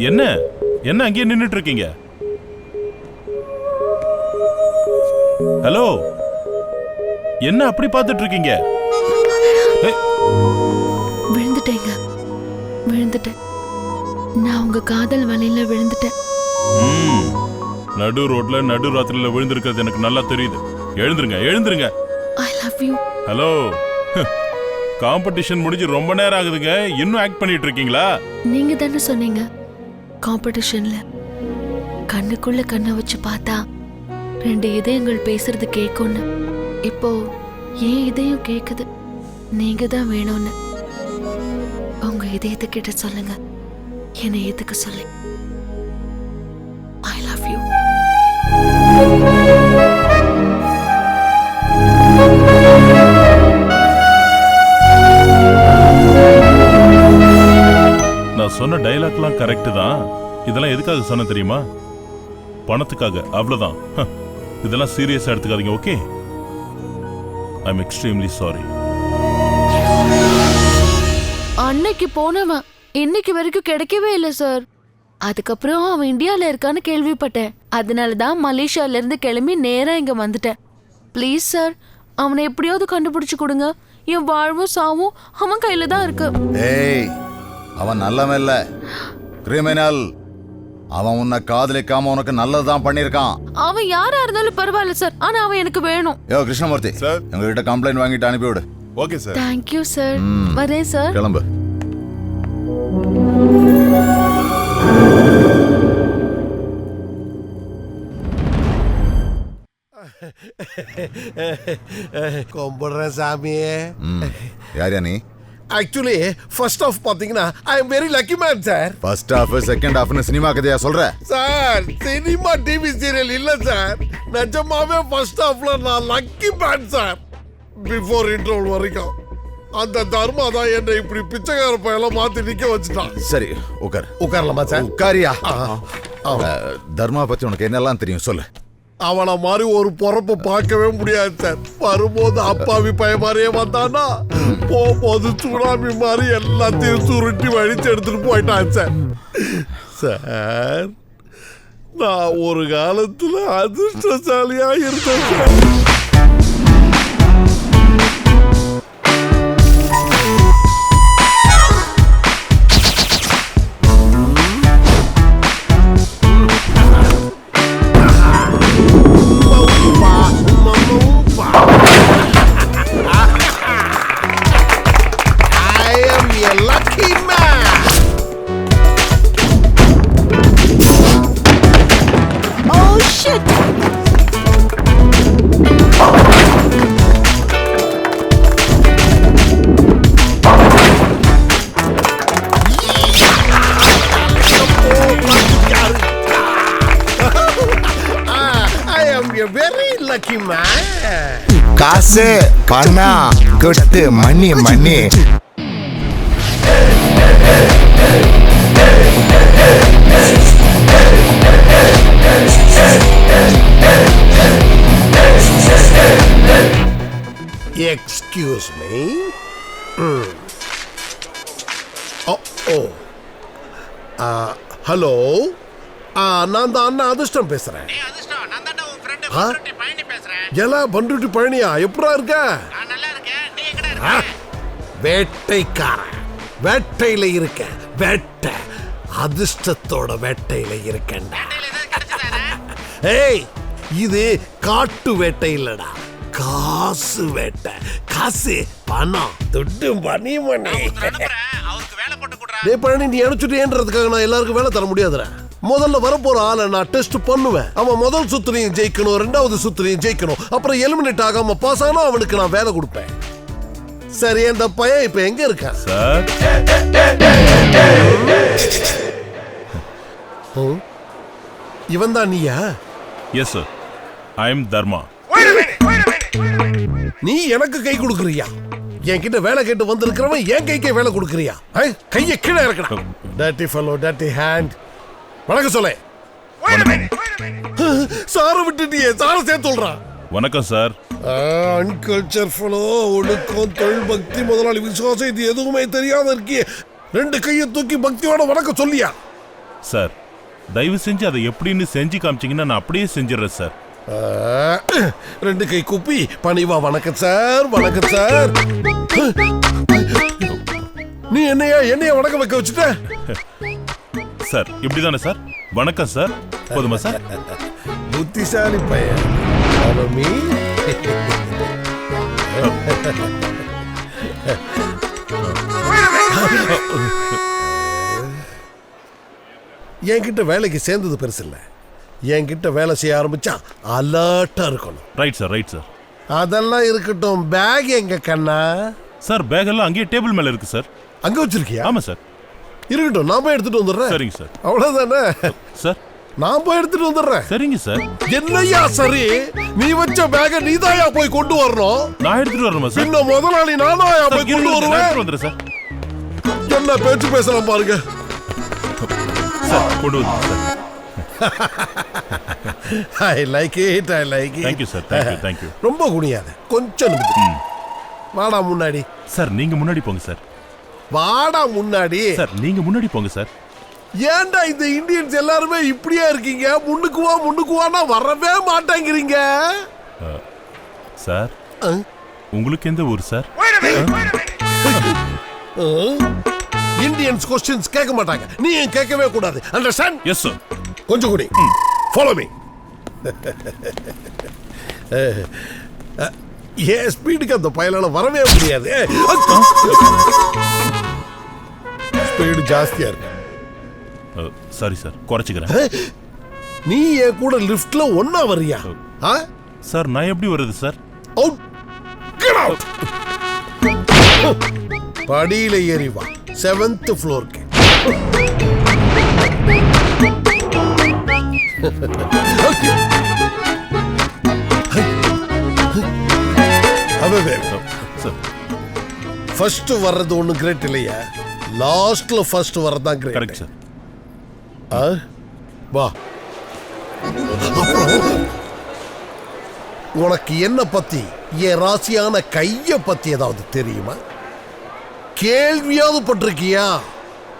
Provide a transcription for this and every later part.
என்ன என்ன அங்கேயே நின்னுட்டு இருக்கீங்க? ஹலோ, என்ன அப்படி பார்த்துட்டு இருக்கீங்க? விழுந்துட்டேங்க, விழுந்துட்டேன். நான் உங்க காதல் வலையில விழுந்துட்டேன். நடு ரோட்ல நடு ராத்திரில விழுந்திருக்கிறது எனக்கு நல்லா தெரியுது. எழுந்துருங்க, எழுந்துருங்க. I love you. Hello, competition முடிஞ்சு ரொம்ப நேரம் ஆகுதுங்க, இன்னும் ஆக்ட் பண்ணிட்டு இருக்கீங்களா? நீங்க தானே சொன்னீங்க காம்படிஷன்ல கண்ணுக்குள்ள கண்ணை வச்சு பார்த்தா 2 இதயங்கள் பேசுறது கேட்கும்னு. இப்போ ஏன் இதயம் கேக்குது, நீங்க தான் வேணும்னு. உங்க இதயத்துக்கிட்ட சொல்லுங்க, என்னை எதுக்கு சொல்லி. ஐ லவ் யூ. நான் சொன்ன டைலாக்லாம் கரெக்ட் தான். இதெல்லாம் எதுக்காக சொன்ன தெரியுமா? பணத்துக்காக, அவ்வளவுதான். இதெல்லாம் சீரியஸா எடுத்துக்காதீங்க, okay? I am extremely sorry. அன்னைக்கு போனவன் இன்னைக்கு வரைக்கும் கிடைக்கவே இல்லை சார். அதுக்கப்புறம் அவன் இந்தியால இருக்கான்னு கேள்விப்பட்டேன். அதனாலதான் மலேசியால இருந்து கிளம்பி நேரா இங்க வந்துட்டேன். ப்ளீஸ் சார், அவனை எப்படியாவது கண்டுபிடிச்சு கொடுங்க. என் வாழ்வும் சாவும் அவன் கையில தான் இருக்கு. ஏய், அவன் நல்லவன் இல்ல, கிரிமினல். அவன் உன்னை காதலிக்காம உனக்கு நல்லதுதான் பண்ணிருக்கான். அவன் யாரா இருந்தாலும் பரவாயில்ல சார், ஆனா அவன் எனக்கு வேணும். யோ கிருஷ்ணமூர்த்தி, சார், எங்ககிட்ட கம்ப்ளைண்ட் வாங்கிட்டு அனுப்பிவிடு. Okay sir. Thank you sir. வரேன் சார். கிளம்பு. கும்பிடுறேன் சாமியே. யாரியா நீ? ஆக்சுவலி ஃபர்ஸ்ட் ஆஃப் பாத்தீங்கன்னா I am very lucky man sir. First half second ஹாஃப்னு சினிமா கதையா சொல்ற? சார், சினிமா டிவி சீரியல் இல்ல சார். நிஜமாவே ஃபர்ஸ்ட் ஹாஃப்ல நான் lucky man sir. Before interval வரைக்கும் அந்த தர்மா தான் என்னை இப்படி பிச்சைக்கார பையெல்லாம் மாத்தி நிக்க வச்சுட்டான். சரி, உட்கார். உட்காரலாமா சார்? உட்காரியா. தர்மா பத்தி உனக்கு என்னெல்லாம் தெரியும் சொல்லு. அவனை மாதிரி ஒரு பொறப்ப பார்க்கவே முடியாது சார். வரும்போது அப்பாவி பைய மாதிரியே வந்தானா, போகும்போது சுனாமி மாதிரி எல்லாத்தையும் சுருட்டி வழிச்சு எடுத்துட்டு போயிட்டான் சார். சார், நான் ஒரு காலத்துல அதிர்ஷ்டசாலியா இருந்தேன் சார். காசு பணம் கொட்டு money money. Excuse me. Hello, நான் தான் அண்ணா அதிர்ஷ்டம் பேசுறேன். எல்லாம் பண்ருட்டி பழனியா, எப்படா இருக்க? வேட்டைக்காரன், வேட்டையில இருக்க. வேட்டை அதிர்ஷ்டத்தோட வேட்டையில இருக்கேன். ஏய், இது காட்டு வேட்டை இல்லடா, காசு வேட்டை. காசு பணம் துட்டு மணி மணி. பழனி, நீ அனுப்பிச்சுட்டேன்றதுக்காக நான் எல்லாருக்கும் வேலை தர முடியாதுடா. முதல்ல வரப்போற ஆளை நான் டெஸ்ட் பண்ணுவேன். அவன் முதல் சுத்துலையும் ஜெயிக்கணும், 2வது சுத்துலையும் ஜெயிக்கணும். அப்புறம் எலிமினேட் ஆகாம பாஸ் ஆனா அவனுக்கு நான் வேலை கொடுப்பேன். சரி, அந்த பையன் இப்ப எங்க இருக்கான் சார்? இவன் தான் நீயா? எஸ் சார், ஐ எம் தர்மா. நீ எனக்கு கை கொடுக்குறியா? என்கிட்ட வேலை கேட்டு வந்திருக்கிறவன் என் கைக்கே வேலை கொடுக்குறியா? கையை கீழே இறக்கணும். Dirty fellow, dirty hand. வணக்கம் சொல்ல. சார விட்டுட்டியே, சார சேர்த்து சொல்றான். வணக்கம் சார். அன்கல்ச்சர் ஃபெல்லோ. ஒழுக்கம், தொழில், பக்தி, முதலாளி விசுவாசம் இது எதுவுமே தெரியாத இருக்கியே. 2 கையை தூக்கி பக்தியோட வணக்கம் சொல்லியா? சார் தயவு செஞ்சு அதை எப்படின்னு செஞ்சு காமிச்சிங்கன்னா நான் அப்படியே செஞ்சிடறேன் சார். 2 கை கூப்பி பணிவா வணக்கம் சார், வணக்கம் சார். நீ என்னைய வணக்கம் வைக்க வச்சுட்ட சார். இப்படிதானே சார்? வணக்கம் சார், போதுமா சார்? புத்திசாலி பையன். என்கிட்ட வேலைக்கு சேர்ந்தது பெருசு இல்ல, என்கிட்ட வேலை செய்ய ஆரம்பிச்சா அலர்ட்டா இருக்கணும். Right sir, right sir. அதெல்லாம் இருக்கட்டும், பேக் எங்க கண்ணா? சார் பேக் எல்லாம் அங்கேயே டேபிள் மேல இருக்கு சார். அங்க வச்சிருக்கியா? ஆமா சார். இருக்கட்டும், நான் போய் எடுத்துட்டு வந்துடுறேன். சரிங்க சார். அவ்வளவுதானே சார்? நான் போய் எடுத்துட்டு வந்துடுறேன். சரிங்க சார். என்னையா சரி, நீ வச்ச பேக நீதாயா போய் கொண்டு வரணும். நான் எடுத்துட்டு வரணுமா சார்? இன்னும் முதலாளி நானாயா போய் கொண்டு வருவேன். வந்துடுறேன் சார். என்ன பேச்சு பேசலாம் பாருங்க சார். கொண்டு வந்து sir. I like it. Thank you sir. Thank you. ரொம்ப குனியாத, கொஞ்சம் நிமிர்ந்து. வாடா முன்னாடி. சார் நீங்க முன்னாடி போங்க சார். வாடா முன்னாடி. சார் நீங்க முன்னாடி போங்க சார். ஏன்டா இந்த இந்தியன்ஸ் எல்லாருமே இப்படியே இருக்கீங்க? முன்னுக்கு வானா வரவே மாட்டேங்கிறீங்க. சார் உங்களுக்கு எந்த ஊர் சார்? இந்தியன்ஸ் क्वेश्चंस கேட்க மாட்டாங்க, நீ ஏன் கேட்கவே கூடாது. அண்டர்ஸ்டாண்ட்? Yes sir. கொஞ்சம் குடி. Follow me. ஏன் ஸ்பீடுக்கு அந்த பயலால வரவே முடியாது. ஸ்பீடு ஜாஸ்தியா இருக்கு. சாரி சார், குறைச்சிக்கிறேன். நீ என் கூட லிஃப்ட்ல ஒண்ணா வரியா? சார் நான் எப்படி வருது சார்? அவுட். Get out. படியில ஏறி வா, 7th ஃப்ளோருக்கு. ஃபர்ஸ்ட் வர்றது ஒண்ணு கிரேட் இல்லையா, லாஸ்ட்ல ஃபர்ஸ்ட் வர்றதான் கிரேட். Correct sir. வா. உனக்கு என்ன பத்தி, என் ராசியான கைய பத்தி ஏதாவது தெரியுமா? கேள்வியாவது பட்டிருக்கியா?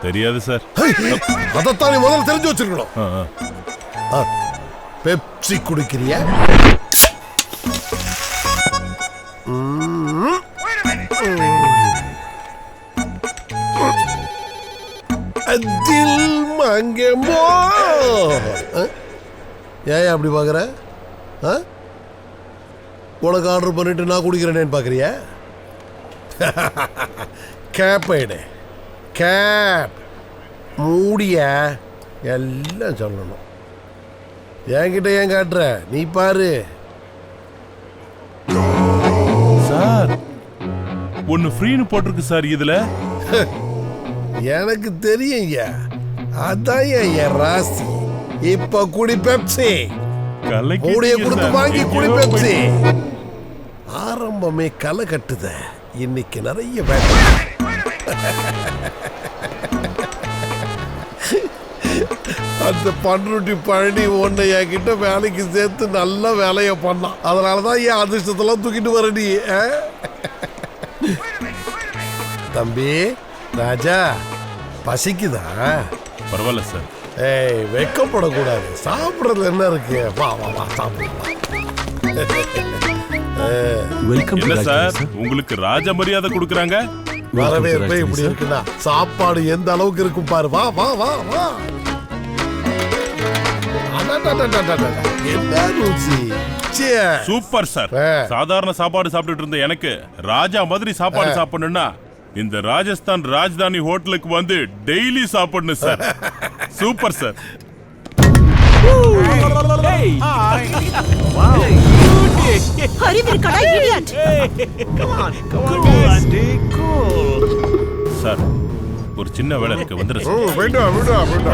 தெரியாது சார். அதைத்தான் நீ முதல்ல தெரிஞ்சு வச்சிருக்கணும். பெப்சி குடிக்கிறியா? தில் மங்கமோ. ஏன் அப்படி பாக்குற? உனக்கு ஆர்டர் பண்ணிட்டு நான் குடிக்கிறேன்னு பாக்குறியா? கேப் எடு. கேப் மூடிய எல்லாம் சொல்லணும். என்கிட்ட ஏன் காட்டுற? நீ பாரு சார். ஒன்னு ஃப்ரீன்னு போட்டிருக்கு சார் இதுல. எனக்கு தெரியும், அதான் என் ராசி. இப்ப குடி பெப்சி. மூடிய கொடுத்து வாங்கி குடி பெப்சி. ஆரம்பமே களை கட்டுத, இன்னைக்கு நிறைய வேலை. அந்த பண்ருட்டி பழனி ஒன்ன என்கிட்ட வேலைக்கு சேர்த்து நல்ல வேலையை பண்ணான். அதனாலதான் என் அதிர்ஷ்டத்தெல்லாம் தூக்கிட்டு வர நீ. தம்பி ராஜா, பசிக்குதா? பரவாயில்ல சார். ஏய், வெக்கப்படக்கூடாது. சாப்பிடுறதுல என்ன இருக்கு? வா வா வா சாப்பிடலாம். வெல்கம் என்ன சார், உங்களுக்கு ராஜ மரியாதை கொடுக்கறாங்க? வரவேற்பே இப்படி இருக்குன்னா சாப்பாடு எந்த அளவுக்கு இருக்கும் பாரு. வா வா வா வா. என்ன ருசி. Super sir. சாதாரண சாப்பாடு சாப்பிட்டுட்டு இருந்த எனக்கு ராஜா மாதிரி சாப்பாடு சாப்பிடணும்னா இந்த ராஜஸ்தான் ராஜதானி ஹோட்டலுக்கு வந்து டெய்லி சாப்பிடணும் சார். Super sir. சார் ஒரு சின்ன வேலை இருக்கு, வந்துடுறேன் சார்.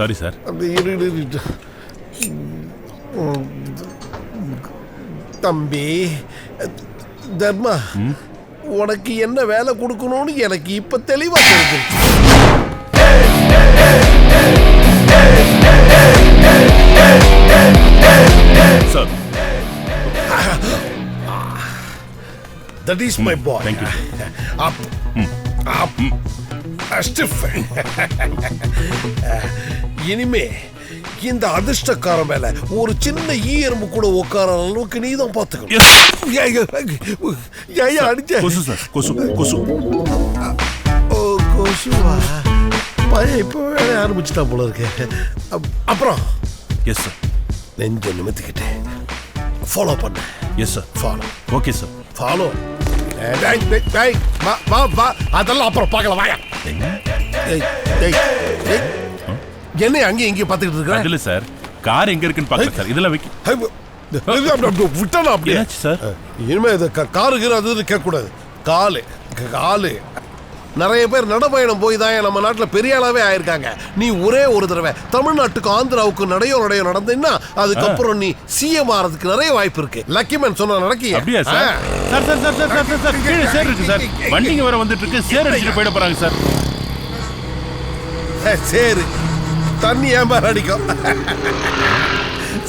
Sorry sir. அந்த இரு. தம்பி தர்மா, உனக்கு என்ன வேலை கொடுக்கணும்னு எனக்கு இப்ப தெளிவா தெரிஞ்சு. Sir. That is my boy. Thank you. Up. Stiff. இனிமே இந்த அதிர்ஷ்டக்கார மேல ஒரு சின்ன ஈரம்பு கூட உட்கார அளவுக்கு நீ தான் பாத்துக்கணும். அடிச்ச கொசு சார். கொசு. ஓ கொசுவா, பையன் இப்போ வேலை ஆரம்பிச்சுட்டா போல இருக்கு. அப்புறம் எஸ் சார். நெஞ்ச நிமித்திக்கிட்டு ஃபாலோ பண்ண. Yes sir. Follow. Okay sir. Follow. வா அதெல்லாம் அப்புறம் பார்க்கலாம். வாயா. என்ன அங்கேயும் இங்கேயும் பார்த்துக்கிட்டு இருக்கிறேன். இல்ல சார், கார் எங்க இருக்குன்னு பார்க்கல சார். இதெல்லாம் விட்டா அப்படியே சார். இனிமே இது காருக்கு அது கேட்க கூடாது. காலு நிறைய பேர் நடப்பயணம் போய் தான் நம்ம நாட்டில் பெரிய அளவே ஆயிருக்காங்க. நீ ஒரே ஒரு தடவை தமிழ்நாட்டுக்கு ஆந்திராவுக்கு நடையோ நடந்தீங்கன்னா அதுக்கப்புறம் நீ சிஎம் ஆறதுக்கு நிறைய வாய்ப்பு இருக்கு. லக்கிமேன் சொன்னா நடக்கி. அப்படியா சார்? சார் கீழே சேர் இருக்கு சார். வண்டிங்க வர வந்துட்டு இருக்கு. சேர் அடிச்சுட்டு போயிட போறாங்க சார். சேரு தண்ணி ஏமாற அடிக்கும்.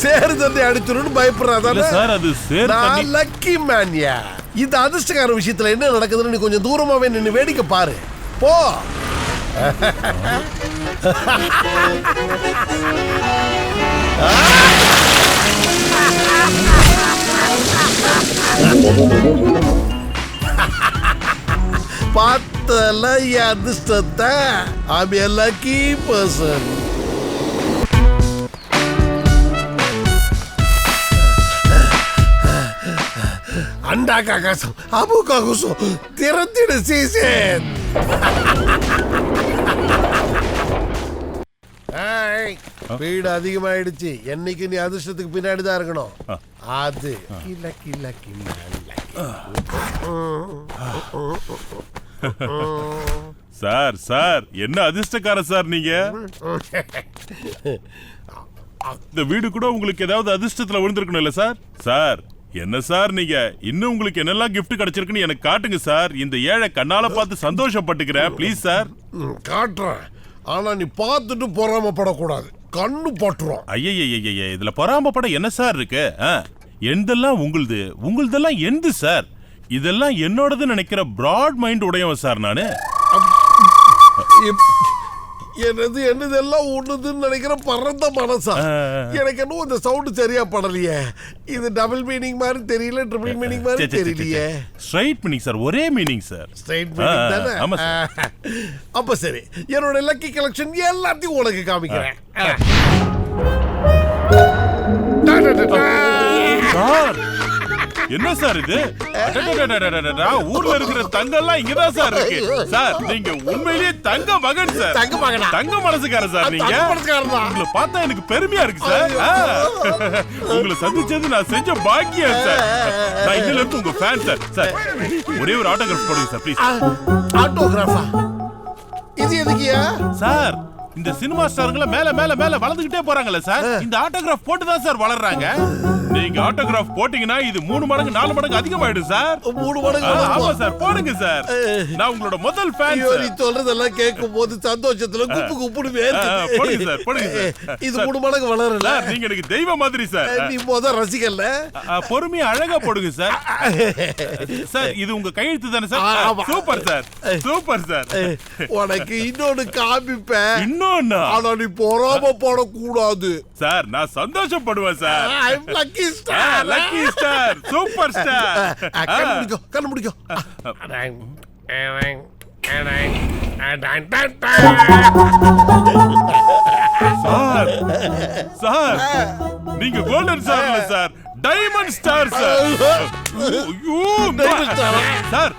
சேரு தண்ணி அடிச்சிடும் பயப்படுறாங்க சார். அது சேர் தண்ணி. லக்கி மேன்யா. இந்த அதிர்ஷ்டக்கார விஷயத்துல என்ன நடக்குதுன்னு நீ கொஞ்சம் தூரமாவே நின்று வேடிக்கை பாரு. போ. பார்த்தல அதிர்ஷ்டத்தை. I'm a lucky person. அண்டா காகாசம் அபு காகுசம் திறத்திடு சீசன். ஸ்பீடு அதிகமாயிடுச்சு. என்னைக்கு நீ அதிர்ஷ்டத்துக்கு பின்னாடி தான் இருக்கணும். அது சார் என்ன அதிர்ஷ்டக்கார சார் நீங்க. இந்த வீடு கூட உங்களுக்கு ஏதாவது அதிர்ஷ்டத்துல விழுந்திருக்கணும் இல்ல சார். சார் என்ன சார் நீங்க இன்னும் உங்களுக்கு என்னெல்லாம் கிஃப்ட் கிடைச்சிருக்குன்னு எனக்கு காட்டுங்க சார். இந்த ஏழை கண்ணால பார்த்து சந்தோஷப்பட்டுக்கிறேன் ப்ளீஸ் சார். காட்டுறேன், ஆனா நீ பார்த்துட்டு பொறாமப்படக்கூடாது. கண்ணு பட்டுரும். ஐய இதுல பொறாமப்பட என்ன சார் இருக்கு? எந்தெல்லாம் உங்களுதெல்லாம் எந்த சார்? இதெல்லாம் என்னோடது நினைக்கிற பிராட் மைண்ட் உடையவன் சார் நானு. என்னதெல்லாம் ஒண்ணுதுன்னு நினைக்கிற பறந்த மனசா. எனக்கு இன்னும் இந்த சவுண்ட் சரியா படலையே. இது டபுள் மீனிங் மாதிரி தெரியல, ட்ரிபிள் மீனிங் மாதிரி தெரியலையே. Straight meaning sir. ஒரே மீனிங் சார். ஸ்ட்ரைட் மீனிங் தானே? ஆமா சார். அப்ப சரி, என்னோட லக்கி கலெக்ஷன் எல்லாத்தையும் உனக்கு காமிக்கிறேன். சார் என்ன சார் இது? ஊர்ல இருக்கிற தங்கெல்லாம் இங்கதான் சார் இருக்கு. சார் நீங்க உண்மையிலேயே தங்க மகன் சார். தங்க மனசுக்கார சார் நீங்க. உங்களை பார்த்தா எனக்கு பெருமையா இருக்கு சார். உங்களை சந்திச்சது நான் செஞ்ச பாக்கியம் சார். நான் இதுல இருந்து உங்க ஃபேன் சார். சார் ஒரே ஒரு ஆட்டோகிராஃப் போடுங்க சார் ப்ளீஸ். ஆட்டோகிராஃபா? இது எதுக்குயா சார்? இந்த சினிமா ஸ்டாருங்கள மேல வளர்ந்துகிட்டே போறாங்கல்ல சார். இந்த ஆட்டோகிராஃப் போட்டு தான் சார் வளர்றாங்க. நீங்க ஆட்டோகிராஃப் போட்டீங்கன்னா இது 3 மடங்கு 4 மடங்கு அதிகமாயிடும் சார். 3 மடங்கு? ஆமா சார், போடுங்க சார். நான் உங்களோட முதல் ஃபேன் சார். நீ சொல்றதெல்லாம் கேட்கும்போது சந்தோஷத்துல குப்புன்னு வேர்க்குது. போடுங்க சார். இது 3 மடங்கு வளரல. நீங்க எனக்கு தெய்வ மாதிரி சார். நீ ரசிகல்ல. பொறுமையா அழகா போடுங்க சார். சார் இது உங்க கையெழுத்து தானே sir? Super sir. Super sir. உனக்கு இன்னொன்னு காமிப்பேன். இன்னொன்னு? ஆனா நீ பொறாம போடக்கூடாது சார். நான் சந்தோஷப்படுவேன் sir. Lucky star. Lucky star. Super star. கண்ணு முடிக்கும். சார் சார் நீங்க கோல்டன் ஸ்டார் இல்ல sir, diamond star sir. Sir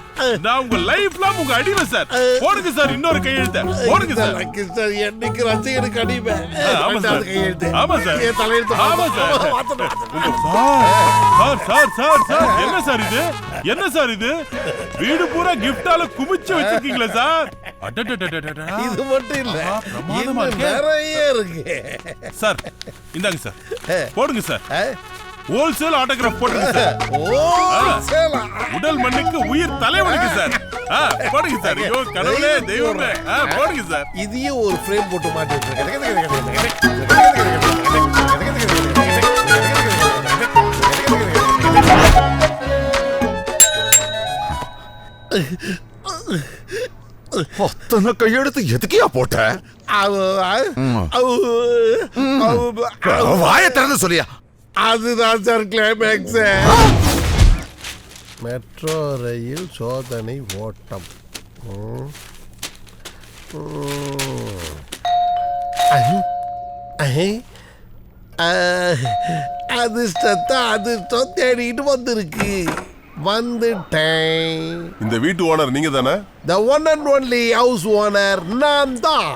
நான் உங்க லைஃப் லாங் உங்க அடிமை சார். போடுங்க சார் இன்னொரு கையெழுத்து. போடுங்க சார். லக்கி ஸ்டார் என்னைக்கு ரசிகனுக்கு அடிமை. ஆமா சார். கையெழுத்து. ஆமா சார். என் தலையெழுத்து. ஆமா சார். சார் என்ன சார் இது? என்ன சார் இது? வீடு பூரா கிஃப்டால குமிச்சு வச்சிருக்கீங்களா சார்? அடடடடடடா. இது மட்டும் இல்ல, ஆஹா, பிரமாதமா இன்னும் இருக்கே. நிறைய இருக்கு. சார் இந்தாங்க சார், போடுங்க சார். ஆ? ஹோல்சேல் ஆட்டோகிராஃப் போடுங்க சார். ஓ, சேலா. உடல் மண்ணுக்கு உயிர் தலைவனுக்கு சார். போடுங்க சார். ஐயோ கடவுளே தெய்வமே. போடுங்க சார். இதையும் ஒரு ஃப்ரேம் போட்டு மாட்டி அத்தனை கையெடுத்து எதுக்கியா போட்ட வாய திறந்து சொல்லியா. அதுதான் சார் கிளைமேக்ஸ். மெட்ரோ ரயில் சோதனை ஓட்டம். அதிர்ஷ்டம் தேடிட்டு வந்திருக்கு. வந்துட்டேன். இந்த வீட்டு ஓனர் நீங்க தானே? The one and only house owner நான் தான்.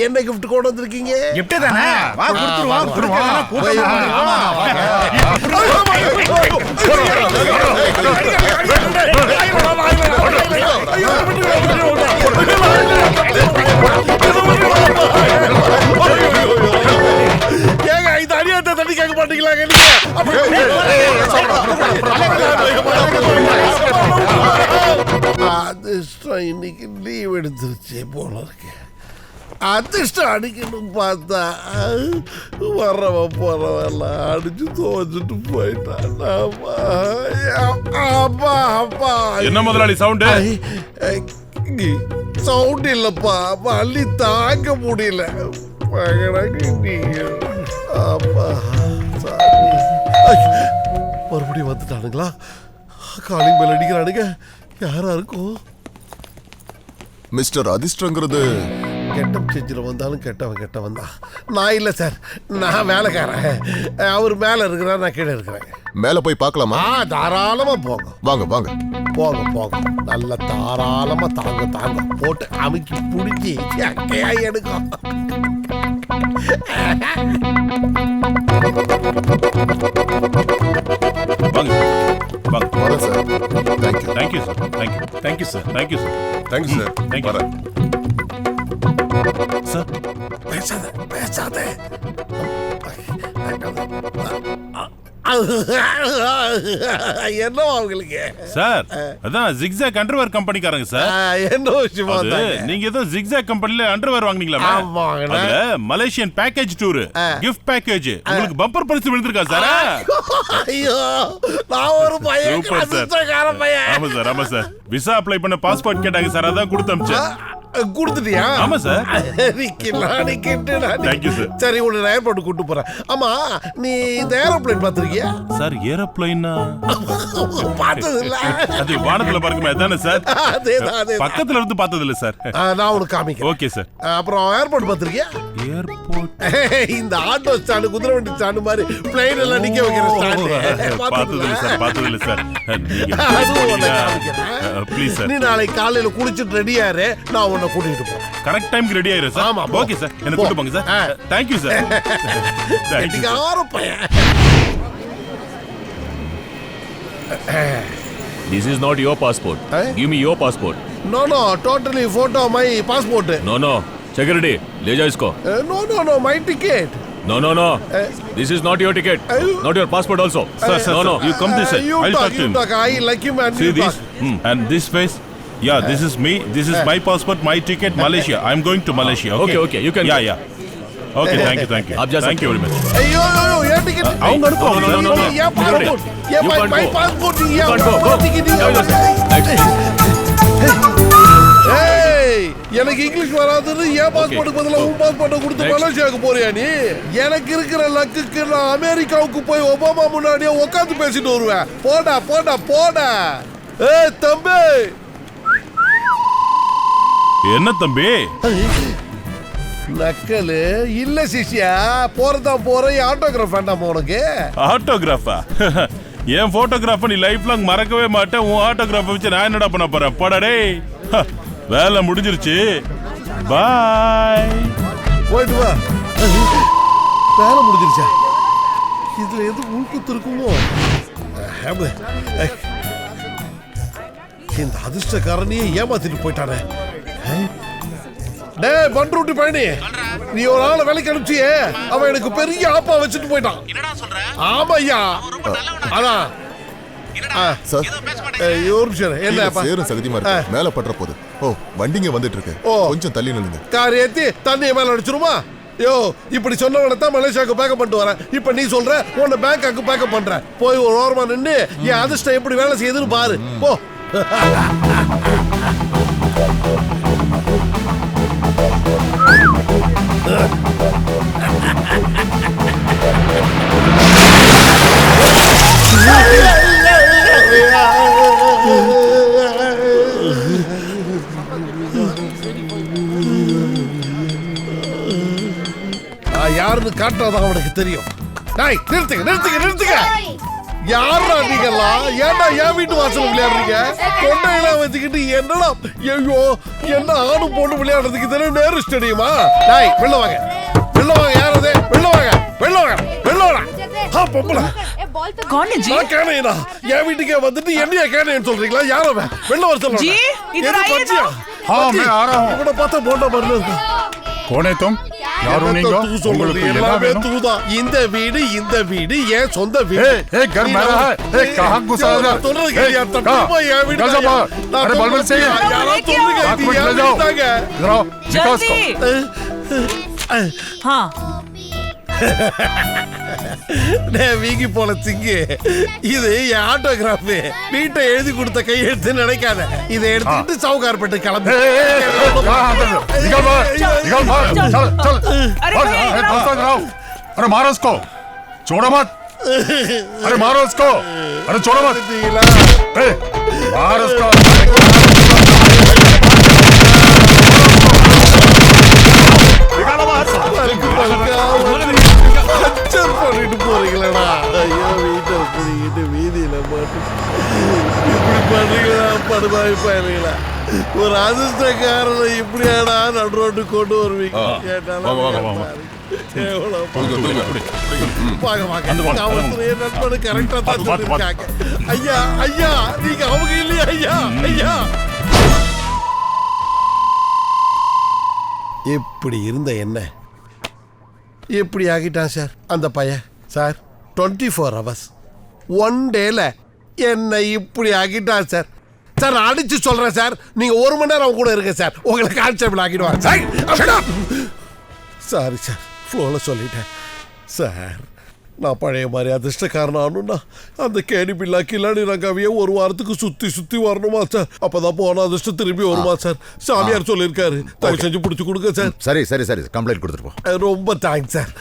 என்ன gift கொண்டு வந்திருக்கீங்க? gift தானே? வா கொடுத்துருவோம். ஏங்க இது அநியாயத்தை தண்ணி கேட்க மாட்டீங்களாங்க? அதிர்ஷ்டம் இன்னைக்கு லீவ் எடுத்துருச்சு போல இருக்கு. அதிர்ஷ்டம் அடிக்கணும் பார்த்தா வர்றவன் போறவெல்லாம் அடிச்சு துவச்சிட்டு போயிட்டான். அப்பா அப்பா என்ன முதலாளி சவுண்ட்? சவுண்ட் இல்லப்பா, வலி தாங்க முடியல. அப்பா சாமி. மறுபடியும் வந்துட்டானுங்களா? Calling bell அடிக்கிறானுங்க. யாரா இருக்கும்? மிஸ்டர் அதிர்ஷ்டங்கிறது கெட்டப் சேஞ்சில் வந்தாலும் கெட்டவன் தான். நான் இல்லை சார், நான் வேலைக்காரன். அவர் மேலே இருக்கிறார், நான் கீழே இருக்கிறேன். மேல போய் பார்க்கலாமா? தாராளமா போங்க. வாங்க வாங்க. போங்க நல்ல தாராளமா தாங்க போட்டு அமுக்கி புடிச்சி அக்கையா எடுக்கும். வாங்க வாங்க. வரேன் sir. Thank you. Thank you sir. Thank you sir. Thank you sir. Thank you sir. Thank you வரேன். சார். பேசாத. என்ன அவங்களுக்கு சார் அதான் ஜிக்ஸாக் அண்டர்வேர் கம்பெனிக்காரங்க சார். என்ன விஷயமா அது நீங்க ஏதோ ஜிக்ஸாக் கம்பெனில அண்டர்வேர் வாங்குனீங்களா? ஆமாங்க. அதுல Malaysian package tour gift package உங்களுக்கு பம்பர் பரிசு விழுந்திருக்கா சார்? ஐயோ நான் ஒரு பையன், சூப்பர் சார். அதிர்ஷ்டக்கார பையன். ஆமா சார். விசா அப்ளை பண்ண பாஸ்போர்ட் கேட்டாங்க சார், அதான் கொடுத்து அனுப்பிச்சேன். கொடுத்துட்டியா? ஆமா சார். Thank you, sir. சரி உன்னை ஏர்போர்ட் கூட்டு போறேன். ஆமா நீ இந்த ஏரோப்ளேன் பாத்திருக்கியா? சார் ஏரோப்ளைனா பார்த்தது இல்ல. அது வானத்துல பறக்குமே அதானே சார்? அதேதான். பக்கத்துல இருந்து பார்த்தது இல்ல சார். நான் உனக்கு காமிக்கிறேன். Okay sir. அப்புறம் ஏர்போர்ட் பாத்திருக்கியா? ஏர்போர்ட் இந்த ஆட்டோ ஸ்டாண்ட், குதிரை வண்டி ஸ்டாண்ட் மாதிரி பிளைன் எல்லாம் நிக்க வைக்கிற ஸ்டாண்ட் பார்த்தது இல்ல சார். பார்த்தது இல்ல சார். அதுவும் உன்னை காமிக்கிறேன். Please sir. நீ நாளைக்கு காலையில குளிச்சிட்டு ரெடியா இரு, நான் உன்னை கூட்டிட்டு போறேன். கரெக்ட் டைம்க்கு ரெடி ஆயிரு சார். ஆமா, ஓகே சார். என்ன கூட்டி போங்க sir. Thank you sir. Thank you. யாரோ பையன். This is not your passport. Give me your passport. No, totally photo my passport. No. Security, ले जाओ इसको. No, my ticket. No. This is not your ticket. Not your passport also. Sir, No. you come this side. You I'll talk talk, to him. I like him and See you this? talk. And this face? Yeah, this is me. This is my passport, my ticket, Malaysia. I'm going to Malaysia. Okay, you can go. Yeah. Okay, thank you. आप जा Thank सकते you हो. very much. ஐயோ ஏ ticket அவங்க அனுப்புவாங்க. No. A passport A You can't my go. Passport A You can't go. Ticket Next. ஏய் எனக்கு English வராதுன்னு ஏன் பாஸ்போர்ட்டுக்கு பதிலா உன் பாஸ்போர்ட்டை கொடுத்து Next. மலேசியாவுக்கு போறியா நீ? எனக்கு இருக்கிற லக்குக்கு நான் அமெரிக்காவுக்கு போய் ஒபாமா முன்னாடியே உட்காந்து பேசிட்டு வருவேன். போடா ஏய் தம்பி. என்ன தம்பி? நக்கலு இல்ல சிஷ்யா, போற ஆட்டோகிராஃப் வேண்டாமா உனக்கு? ஆட்டோகிராஃபா? என் போட்டோகிராஃப நீ லைஃப் லாங் மறக்கவே மாட்டேன். உன் ஆட்டோகிராஃப வச்சு நான் என்னடா பண்ண போறேன்? போடா டேய். வேலை முடிஞ்சிருச்சு. பாய். போயிட்டு வா. வேலை முடிஞ்சிருச்சா? இதுல எது உள்குத்து இருக்குமோ? இந்த அதிர்ஷ்டக்காரனையே ஏமாத்திட்டு போயிட்டானே. டேய் பண்ருட்டி பழனி, நீ ஒரு ஆளை வேலைக்கு அனுப்பிச்சியே, அவன் எனக்கு பெரிய ஆப்பா வச்சுட்டு போயிட்டான். ஆமா ஐயா, அதான் சார் ஒரு நிமிஷம். என்ன சேரும் சகதியமா இருக்கு, மேல பற்ற போகுது. ஓ வண்டிங்க வந்துட்டு இருக்கு, ஓ. கொஞ்சம் தள்ளி நில்லுங்க. கார் ஏத்தி தண்ணியை மேல அடிச்சிருமா? யோ இப்படி சொன்னவன தான் மலேசியாவுக்கு பேக்கப் பண்ணிட்டு வரேன். இப்ப நீ சொல்ற உன்னை பேங்காக்கு பேக்கப் பண்ற. போய் ஒரு ஓரமா நின்று என் அதிர்ஷ்டம் எப்படி வேலை செய்யுதுன்னு பாரு போ. யாருன்னு காட்டாதான் அவனுக்கு தெரியும். நிறுத்துங்க. யாரா நீங்கெல்லாம்? ஏன்டா என் வீட்டு வாசல் விளையாடுறீங்க? கொண்டையெல்லாம் வச்சுக்கிட்டு என்னடா? ஐயோ, என்ன ஆணும் பொண்ணு விளையாடுறதுக்கு இதெல்லாம் நேரு ஸ்டேடியமா? வெளில வாங்க. யார் அது? வெளில வாங்க. பொம்பளை நான் கேனையா? என் வீட்டுக்கே வந்துட்டு என்னையா கேனைன்னு சொல்றீங்களா? யாரும் வெளில வர சொல்லுங்க. இவனை பார்த்தா போண்டா மாதிரி இருக்கு. கோனே தும் யாரு நீங்க? உங்களுக்கு எல்லாமே தூதா. இந்த வீடு என் சொந்த வீடு. ए घर मेरा है, ए कहां घुसा है? சொல்றது கேளியா? தப்புமா என் வீடு. अरे बलबल से யாரோ சொல்லுங்க, இது என் வீடுதாங்க. इधर आओ, निकाल इसको। हाँ வீங்கி போல திங்கு. இது என் ஆட்டோகிராஃப். வீட்டை எழுதி கொடுத்த கையெழுத்து நினைக்காத. இதை எடுத்துக்கிட்டு சவுகார்பேட்டை கிளம்பு. निकल बाहर, चल। अरे दोस्तों इधर आओ। अरे मारो इसको, छोड़ो मत। अरे मारो इसको, अरे छोड़ो मत। ए, मारो इसको। निकालो बाहर। பண்ணிட்டு போறீங்களா? ஐயோ வீட்டை புரிக்கிட்டு வீதியில போட்டு இப்படி பண்றீங்களா? படுபாவி பயணிகளா? ஒரு அதிர்ஷ்டக்காரனை இப்படியாடா நடு ரோட்டு கொண்டு வருவீங்க? நண்பனு கரெக்டா தான் சொல்லிருக்காங்க. ஐயா நீங்க அவங்க இல்லையா? ஐயா எப்படி இருந்த என்ன எப்படி ஆகிட்டான் சார் அந்த பையன்? சார் 24 hours 1 டேல என்ன இப்படி ஆகிட்டான் சார். சார் அடிச்சு சொல்றேன் சார், நீங்க 1 மணி நேரம் கூட இருங்க சார், உங்களை கான்ஸ்டபிள் ஆகிடுவாங்க சார். சாரி சார், ஃப்ளோல சொல்லிட்டேன் சார். நான் பழைய மாதிரி அதிர்ஷ்டக்காரன் ஆகணும்னா அந்த கேடி பில்லா கில்லாடி ரங்காவியே 1 வாரத்துக்கு சுத்தி வரணுமா சார்? அப்பதான் போன அதிர்ஷ்டம் திரும்பி வருமா சார்? சாமியார் சொல்லியிருக்காரு. தயவு செஞ்சு பிடிச்சி கொடுங்க சார். சரி கம்ப்ளைண்ட் கொடுத்துட்டு போ. ரொம்ப தேங்க்ஸ் சார்.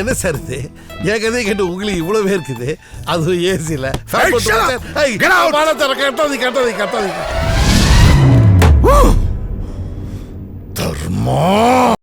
என்ன சார் இது? என் கதையை கேட்டு உங்களுக்கு இவ்வளவு இருக்குது, அது ஏசில கட்டாதீங்க. தர்மா